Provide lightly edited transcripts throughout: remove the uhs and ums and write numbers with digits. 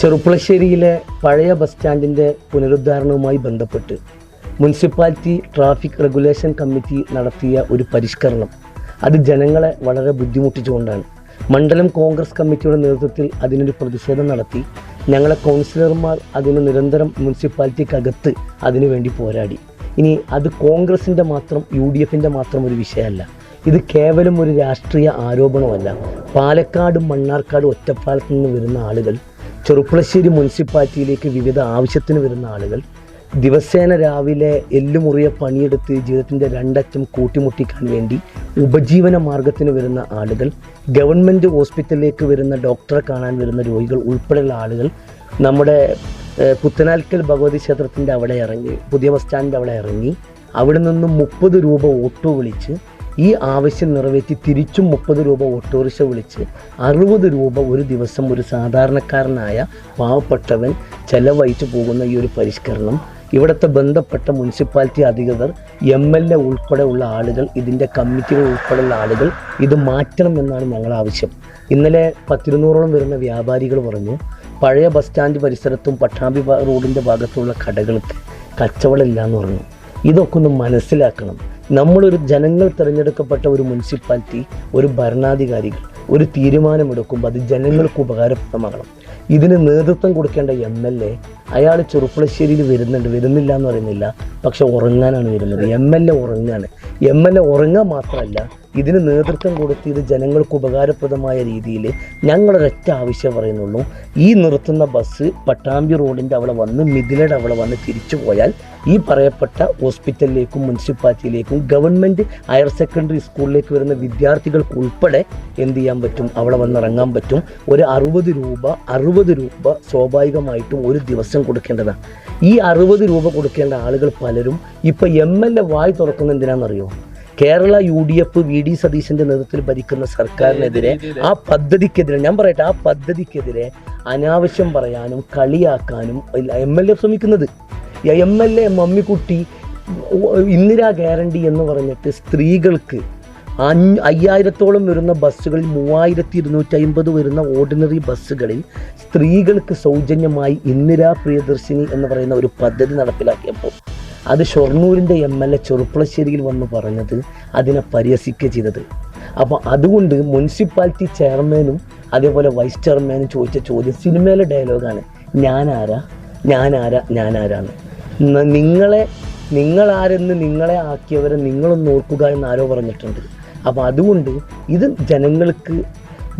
ചെറുപ്പുളശ്ശേരിയിലെ പഴയ ബസ് സ്റ്റാൻഡിൻ്റെ പുനരുദ്ധാരണവുമായി ബന്ധപ്പെട്ട് municipality traffic regulation committee നടത്തിയ ഒരു പരിഷ്കരണം അത് ജനങ്ങളെ വളരെ ബുദ്ധിമുട്ടിച്ചുകൊണ്ടാണ്. മണ്ഡലം കോൺഗ്രസ് കമ്മിറ്റിയുടെ നേതൃത്വത്തിൽ അതിനൊരു പ്രതിഷേധം നടത്തി. ഞങ്ങളെ കൗൺസിലർമാർ അതിന് നിരന്തരം മുനിസിപ്പാലിറ്റിക്കകത്ത് അതിനുവേണ്ടി പോരാടി. ഇനി അത് കോൺഗ്രസിൻ്റെ മാത്രം UDFൻ്റെ മാത്രം ഒരു വിഷയമല്ല. ഇത് കേവലം ഒരു രാഷ്ട്രീയ ആരോപണമല്ല. പാലക്കാടും മണ്ണാർക്കാടും ഒറ്റപ്പാലത്ത് നിന്ന് വരുന്ന ആളുകൾ ചെറുപ്പുളശ്ശേരി മുനിസിപ്പാലിറ്റിയിലേക്ക് വിവിധ ആവശ്യത്തിന് വരുന്ന ആളുകൾ, ദിവസേന രാവിലെ എല്ലുമുറിയ പണിയെടുത്ത് ജീവിതത്തിൻ്റെ രണ്ടറ്റം കൂട്ടിമുട്ടിക്കാൻ വേണ്ടി ഉപജീവന മാർഗത്തിന് വരുന്ന ആളുകൾ, ഗവൺമെൻറ് ഹോസ്പിറ്റലിലേക്ക് വരുന്ന ഡോക്ടറെ കാണാൻ വരുന്ന രോഗികൾ ഉൾപ്പെടെയുള്ള ആളുകൾ നമ്മുടെ പുത്തനാൽക്കൽ ഭഗവതി ക്ഷേത്രത്തിൻ്റെ അവിടെ ഇറങ്ങി, പുതിയ ബസ് സ്റ്റാൻഡിൻ്റെ അവിടെ ഇറങ്ങി അവിടെ നിന്നും 30 രൂപ ഓട്ടോ വിളിച്ച് ഈ ആവശ്യം നിറവേറ്റി തിരിച്ചും 30 രൂപ ഓട്ടോറിക്ഷ വിളിച്ച് 60 രൂപ ഒരു ദിവസം ഒരു സാധാരണക്കാരനായ പാവപ്പെട്ടവൻ ചെലവഴിച്ചു പോകുന്ന ഈ ഒരു പരിഷ്കരണം ഇവിടുത്തെ ബന്ധപ്പെട്ട മുനിസിപ്പാലിറ്റി അധികൃതർ, MLA ഉൾപ്പെടെ ഉള്ള ആളുകൾ, ഇതിൻ്റെ കമ്മിറ്റികൾ ഉൾപ്പെടെയുള്ള ആളുകൾ ഇത് മാറ്റണം എന്നാണ് ഞങ്ങളുടെ ആവശ്യം. ഇന്നലെ 100-200ഓളം വരുന്ന വ്യാപാരികൾ പറഞ്ഞു, പഴയ ബസ് സ്റ്റാൻഡ് പരിസരത്തും പട്ടാമ്പി റോഡിൻ്റെ ഭാഗത്തുള്ള കടകൾക്ക് കച്ചവടമില്ല എന്ന് പറഞ്ഞു. ഇതൊക്കെ ഒന്ന് മനസ്സിലാക്കണം. നമ്മളൊരു ജനങ്ങൾ തിരഞ്ഞെടുക്കപ്പെട്ട ഒരു മുനിസിപ്പാലിറ്റി, ഒരു ഭരണാധികാരികൾ ഒരു തീരുമാനമെടുക്കുമ്പോൾ അത് ജനങ്ങൾക്ക് ഉപകാരപ്രദമാകണം. ഇതിന് നേതൃത്വം കൊടുക്കേണ്ട MLA അയാൾ ചെറുപ്പുളശ്ശേരിയിൽ വരുന്നില്ല എന്ന് പറയുന്നില്ല, പക്ഷെ ഉറങ്ങാനാണ് വരുന്നത്. MLA ഉറങ്ങാണ്. MLA ഉറങ്ങാൻ മാത്രമല്ല, ഇതിന് നേതൃത്വം കൊടുത്ത് ഇത് ജനങ്ങൾക്ക് ഉപകാരപ്രദമായ രീതിയിൽ ഞങ്ങളൊരൊറ്റ ആവശ്യം പറയുന്നുള്ളൂ. ഈ നിർത്തുന്ന ബസ് പട്ടാമ്പി റോഡിൻ്റെ അവിടെ വന്ന് മിഥിലയുടെ അവിടെ വന്ന് തിരിച്ചു പോയാൽ ഈ പറയപ്പെട്ട ഹോസ്പിറ്റലിലേക്കും മുനിസിപ്പാലിറ്റിയിലേക്കും ഗവൺമെൻറ് ഹയർ സെക്കൻഡറി സ്കൂളിലേക്ക് വരുന്ന വിദ്യാർത്ഥികൾക്ക് ഉൾപ്പെടെ എന്ത് ചെയ്യാൻ പറ്റും, അവിടെ വന്നിറങ്ങാൻ പറ്റും. ഒരു 60 രൂപ സ്വാഭാവികമായിട്ടും ഒരു ദിവസം കൊടുക്കേണ്ടതാണ്. ഈ 60 രൂപ കൊടുക്കേണ്ട ആളുകൾ പലരും ഇപ്പം MLA വായി തുറക്കുന്ന എന്തിനാണെന്നറിയോ? കേരള UDF VD സതീശൻ്റെ നേതൃത്വത്തിൽ ഭരിക്കുന്ന സർക്കാരിനെതിരെ, ആ പദ്ധതിക്കെതിരെ, ഞാൻ പറയട്ടെ, ആ പദ്ധതിക്കെതിരെ അനാവശ്യം പറയാനും കളിയാക്കാനും MLA ശ്രമിക്കുന്നത്. MLA മമ്മിക്കുട്ടി ഇന്ദിരാ ഗ്യാരണ്ടി എന്ന് പറഞ്ഞിട്ട് സ്ത്രീകൾക്ക് 5000-ഓളം വരുന്ന ബസ്സുകളിൽ 3250 വരുന്ന ഓർഡിനറി ബസ്സുകളിൽ സ്ത്രീകൾക്ക് സൗജന്യമായി ഇന്ദിരാ പ്രിയദർശിനി എന്ന് പറയുന്ന ഒരു പദ്ധതി നടപ്പിലാക്കിയപ്പോൾ അത് ഷൊർണൂരിൻ്റെ MLA ചെറുപ്പുളശ്ശേരിയിൽ വന്ന് പറഞ്ഞത് അതിനെ പരിഹസിക്കുക ചെയ്തത്. അപ്പോൾ അതുകൊണ്ട് മുനിസിപ്പാലിറ്റി ചെയർമാനും അതേപോലെ വൈസ് ചെയർമാനും ചോദിച്ച ചോദ്യം സിനിമയിലെ ഡയലോഗാണ്, ഞാനാരാണ്. നിങ്ങളാരെന്ന് നിങ്ങളെ ആക്കിയവരെ നിങ്ങളൊന്ന് ഓർക്കുക എന്ന് ആരോ പറഞ്ഞിട്ടുണ്ട്. അപ്പോൾ അതുകൊണ്ട് ഇത് ജനങ്ങൾക്ക്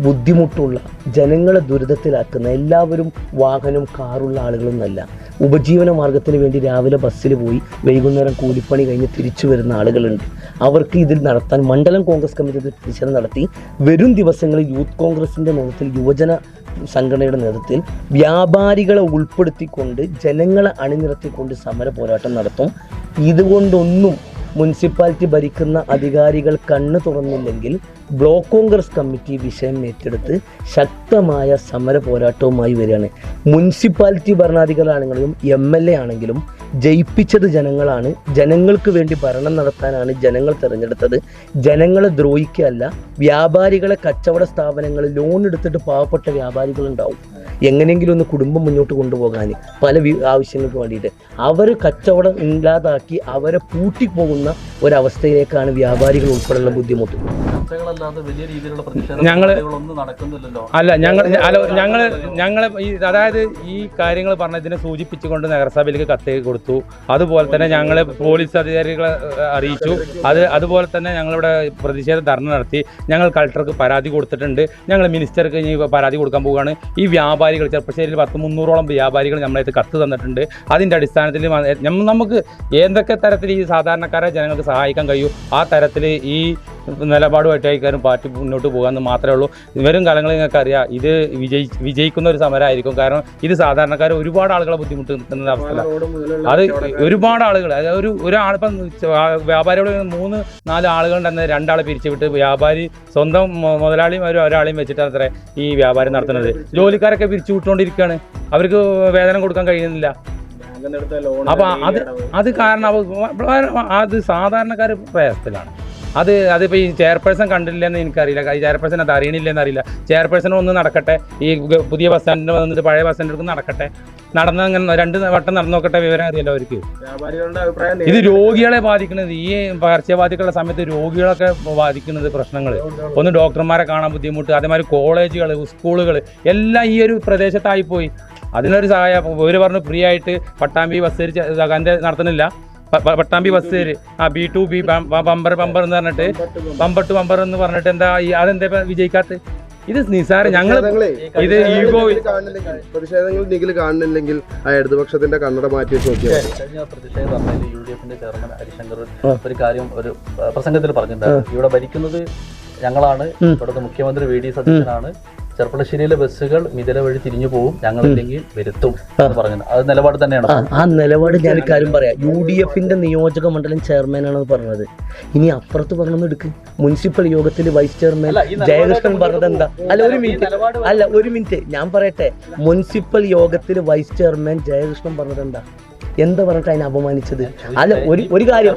ബുദ്ധിമുട്ടുള്ള, ജനങ്ങളെ ദുരിതത്തിലാക്കുന്ന, എല്ലാവരും വാഹനം കാറുള്ള ആളുകളൊന്നുമല്ല. ഉപജീവന മാർഗത്തിന് വേണ്ടി രാവിലെ ബസ്സിൽ പോയി വൈകുന്നേരം കൂലിപ്പണി കഴിഞ്ഞ് തിരിച്ചു വരുന്ന ആളുകളുണ്ട്. അവർക്ക് ഇതിൽ നടത്താൻ മണ്ഡലം കോൺഗ്രസ് കമ്മിറ്റി പ്രതിഷേധം നടത്തി. വരും ദിവസങ്ങളിൽ യൂത്ത് കോൺഗ്രസിൻ്റെ നേതൃത്വത്തിൽ, യുവജന സംഘടനയുടെ നേതൃത്വത്തിൽ വ്യാപാരികളെ ഉൾപ്പെടുത്തിക്കൊണ്ട് ജനങ്ങളെ അണിനിരത്തിക്കൊണ്ട് സമര പോരാട്ടം നടത്തും. ഇതുകൊണ്ടൊന്നും മുനിസിപ്പാലിറ്റി ഭരിക്കുന്ന അധികാരികൾ കണ്ണു തുറന്നില്ലെങ്കിൽ ബ്ലോക്ക് കോൺഗ്രസ് കമ്മിറ്റി വിഷയം ഏറ്റെടുത്ത് ശക്തമായ സമര പോരാട്ടവുമായി വരികയാണ്. മുനിസിപ്പാലിറ്റി ഭരണാധികാരികളാണെങ്കിലും MLA ആണെങ്കിലും ജയിപ്പിച്ചത് ജനങ്ങളാണ്. ജനങ്ങൾക്ക് വേണ്ടി ഭരണം നടത്താനാണ് ജനങ്ങൾ തിരഞ്ഞെടുത്തത്. ജനങ്ങളെ ദ്രോഹിക്കുകയല്ല. വ്യാപാരികളെ, കച്ചവട സ്ഥാപനങ്ങൾ ലോൺ എടുത്തിട്ട് പാവപ്പെട്ട വ്യാപാരികളുണ്ടാവും, എങ്ങനെയെങ്കിലും ഒന്ന് കുടുംബം മുന്നോട്ട് കൊണ്ടുപോകാൻ പല ആവശ്യങ്ങൾക്ക് വേണ്ടിയിട്ട് അവർ കച്ചവടം ഇല്ലാതാക്കി അവരെ പൂട്ടിപ്പോകുന്ന ഒരവസ്ഥയിലേക്കാണ് വ്യാപാരികൾ ഉൾപ്പെടെയുള്ള ബുദ്ധിമുട്ട്. ഞങ്ങൾ അതായത് ഈ കാര്യങ്ങൾ പറഞ്ഞതിനെ സൂചിപ്പിച്ചുകൊണ്ട് നഗരസഭയിലേക്ക് കത്ത് കൊടുത്തു. അതുപോലെ തന്നെ ഞങ്ങൾ പോലീസ് അധികാരികളെ അറിയിച്ചു. അതുപോലെ തന്നെ ഞങ്ങളിവിടെ പ്രതിഷേധ ധർണ നടത്തി. ഞങ്ങൾ കളക്ടർക്ക് പരാതി കൊടുത്തിട്ടുണ്ട്. ഞങ്ങൾ മിനിസ്റ്റർക്ക് ഇനി പരാതി കൊടുക്കാൻ പോവുകയാണ്. ഈ വ്യാപാരികൾ ചെറുപ്പശ്ശേരിയിൽ 100-300ഓളം വ്യാപാരികൾ നമ്മളായിട്ട് കത്ത് തന്നിട്ടുണ്ട്. അതിൻ്റെ അടിസ്ഥാനത്തിൽ നമുക്ക് എന്തൊക്കെ തരത്തിൽ ഈ സാധാരണക്കാരെ ജനങ്ങൾക്ക് സഹായിക്കാൻ കഴിയും ആ തരത്തിൽ ഈ നിലപാടുമായിട്ടായിരിക്കും പാർട്ടി മുന്നോട്ട് പോകാമെന്ന് മാത്രമേ ഉള്ളൂ. വരും കാലങ്ങളിൽ നിങ്ങൾക്ക് അറിയാം, ഇത് വിജയിക്കുന്ന ഒരു സമരമായിരിക്കും. കാരണം ഇത് സാധാരണക്കാർ ഒരുപാട് ആളുകളെ ബുദ്ധിമുട്ട് നിൽക്കുന്ന അവസ്ഥ. അത് ഒരുപാട് ആളുകൾ, അതായത് ഒരാളിപ്പം വ്യാപാരിയോട് 3-4 ആളുകളുണ്ടെന്ന് 2 ആളെ പിരിച്ചുവിട്ട് വ്യാപാരി സ്വന്തം മുതലാളിയും ഒരാളെയും വെച്ചിട്ടാണ് അത്ര ഈ വ്യാപാരം നടത്തുന്നത്. ജോലിക്കാരൊക്കെ പിരിച്ചു വിട്ടുകൊണ്ടിരിക്കുകയാണ്. അവർക്ക് വേതനം കൊടുക്കാൻ കഴിയുന്നില്ല. അപ്പോൾ അത് കാരണം അത് സാധാരണക്കാർ പ്രയാസത്തിലാണ്. അതിപ്പോൾ ഈ ചെയർപേഴ്സൺ കണ്ടില്ലെന്ന് എനിക്കറിയില്ല, ഈ ചെയർപേഴ്സൺ അത് അറിയണില്ലെന്ന് അറിയില്ല. ചെയർപേഴ്സൺ ഒന്ന് നടക്കട്ടെ, ഈ പുതിയ ബസ് സ്റ്റാൻഡിൽ വന്നിട്ട് പഴയ ബസ് സ്റ്റാൻഡിൽ നടക്കട്ടെ, നടന്നങ്ങനെ 2 വട്ടം നടന്നു നോക്കട്ടെ, വിവരം അറിയില്ല അവർക്ക്. ഇത് രോഗികളെ ബാധിക്കുന്നത്, ഈ പകർച്ചവ്യാധികളുടെ സമയത്ത് രോഗികളൊക്കെ ബാധിക്കുന്നത് പ്രശ്നങ്ങൾ. ഒന്ന് ഡോക്ടർമാരെ കാണാൻ ബുദ്ധിമുട്ട്, അതേമാതിരി കോളേജുകൾ, സ്കൂളുകൾ എല്ലാം ഈ ഒരു പ്രദേശത്തായിപ്പോയി. അതിനൊരു സഹായം ഇവർ പറഞ്ഞു ഫ്രീ ആയിട്ട് പട്ടാമ്പി ബസ് അതിൻ്റെ നടത്തുന്നില്ല. പട്ടാമ്പി ബസ് B2B ബമ്പർ എന്ന് പറഞ്ഞിട്ട് ബമ്പർ ടു ബമ്പർ എന്ന് പറഞ്ഞിട്ട് എന്താ അതെന്താ വിജയിക്കാത്ത? ഇത് നിസാരം. ഞങ്ങൾ ഇത് ഈഗോ പ്രതിഷേധങ്ങൾ നിഖിൽ കാണുന്നില്ലെങ്കിൽ ആ ഇടതുപക്ഷത്തിന്റെ കണ്ണട മാറ്റി വെച്ച് നോക്കിയാൽ കഴിഞ്ഞ പ്രതിഷേധ UDFന്റെ ചെയർമാൻ ഹരിശങ്കർ ഒരു കാര്യം ഒരു പ്രസംഗത്തിൽ പറഞ്ഞിട്ടുണ്ടായിരുന്നു. ഇവിടെ ഭരിക്കുന്നത് ഞങ്ങളാണ്, ഇവിടുത്തെ മുഖ്യമന്ത്രി VD സതീശനാണ്, ചെർപ്പളശ്ശേരിയിലെ ബസ്സുകൾ മിഥില വഴി തിരിഞ്ഞു പോകും, ഞങ്ങളില്ലെങ്കിൽ വരുത്തും എന്ന് പറഞ്ഞത്. അത് നിലപാട് തന്നെയാണ്. ആ നിലപാട് ഞാൻ കാര്യം പറയാം. UDFന്റെ നിയോജക മണ്ഡലം ചെയർമാനാണെന്ന് പറഞ്ഞത്. ഇനി അപ്പുറത്ത് പറഞ്ഞൊന്നും എടുക്ക്. മുനിസിപ്പൽ യോഗത്തിൽ വൈസ് ചെയർമാൻ ജയകൃഷ്ണൻ പറഞ്ഞത് എന്താ? ഒരു മിനിറ്റ് ഞാൻ പറയട്ടെ. മുനിസിപ്പൽ യോഗത്തിൽ വൈസ് ചെയർമാൻ ജയകൃഷ്ണൻ പറഞ്ഞത് എന്താ പറഞ്ഞിട്ട് അതിനെ അപമാനിച്ചത്? അല്ല, ഒരു കാര്യം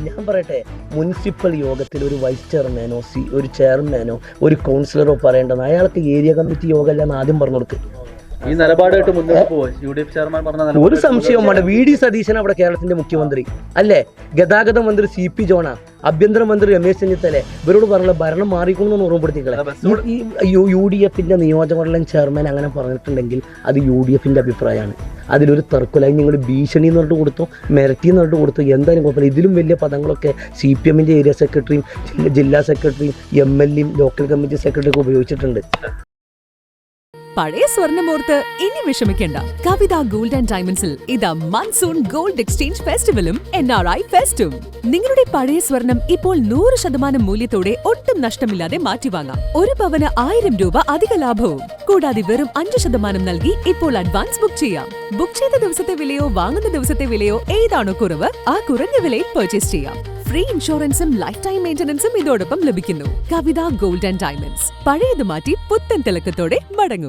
ഞാൻ പറയട്ടെ. മുനിസിപ്പൽ യോഗത്തിൽ ഒരു വൈസ് ചെയർമാനോ ഒരു ചെയർമാനോ ഒരു കൗൺസിലറോ പറയേണ്ടത് അയാൾക്ക് ഏരിയ കമ്മിറ്റി യോഗമല്ലെന്ന് ആദ്യം പറഞ്ഞു കൊടുക്ക്. ഈ നിലപാടായിട്ട് മുന്നോട്ട് പോകും UDF ചെയർമാൻ പറഞ്ഞ ഒരു സംശയവും വേണ്ട. VD സതീശൻ അവിടെ കേരളത്തിന്റെ മുഖ്യമന്ത്രി അല്ലേ? ഗതാഗത മന്ത്രി CP ജോണ, ആഭ്യന്തരമന്ത്രി രമേശ് ചെന്നിത്തല ഇവരോട് പറഞ്ഞ ഭരണം മാറിക്കൊണ്ടെന്ന് ഓർമ്മപ്പെടുത്തിക്കളെ. ഈ UDFന്റെ നിയോജകമണ്ഡലം ചെയർമാൻ അങ്ങനെ പറഞ്ഞിട്ടുണ്ടെങ്കിൽ അത് UDFന്റെ അഭിപ്രായമാണ്. അതിലൊരു തർക്കമില്ല. നിങ്ങൾ ഭീഷണി എന്ന് പറഞ്ഞിട്ട് കൊടുത്തു, മിരട്ടി എന്ന് പറഞ്ഞിട്ട് കൊടുത്തു, എന്തായാലും കുഴപ്പമില്ല. ഇതിലും വലിയ പദങ്ങളൊക്കെ CPMന്റെ ഏരിയ സെക്രട്ടറിയും ജില്ലാ സെക്രട്ടറിയും MLAയും ലോക്കൽ കമ്മിറ്റി സെക്രട്ടറിയൊക്കെ ഉപയോഗിച്ചിട്ടുണ്ട്. പഴയ സ്വർണ്ണമോർത്ത് ഇനി വിഷമിക്കേണ്ട. കവിത ഗോൾഡ് ആൻഡ് ഡയമണ്ട്സിൽ ഇതാ മൺസൂൺ ഗോൾഡ് എക്സ്ചേഞ്ച് ഫെസ്റ്റിവലും NRI ഫെസ്റ്റും. നിങ്ങളുടെ പഴയ സ്വർണം ഇപ്പോൾ 100% മൂല്യത്തോടെ ഒട്ടും നഷ്ടമില്ലാതെ മാറ്റിവാങ്ങാം. 1 പവന് 1000 രൂപ അധിക ലാഭവും. കൂടാതെ വെറും 5% നൽകി ഇപ്പോൾ അഡ്വാൻസ് ബുക്ക് ചെയ്യാം. ബുക്ക് ചെയ്ത ദിവസത്തെ വിലയോ വാങ്ങുന്ന ദിവസത്തെ വിലയോ ഏതാണോ കുറവ് ആ കുറഞ്ഞ വിലയിൽ പർച്ചേസ് ചെയ്യാം. ഫ്രീ ഇൻഷുറൻസും ലൈഫ് ടൈം മെയിന്റനൻസും ഇതോടൊപ്പം ലഭിക്കുന്നു. കവിത ഗോൾഡ് ആൻഡ് ഡയമണ്ട്സ്. പഴയത് മാറ്റി പുത്തൻ തിളക്കത്തോടെ മടങ്ങൂ.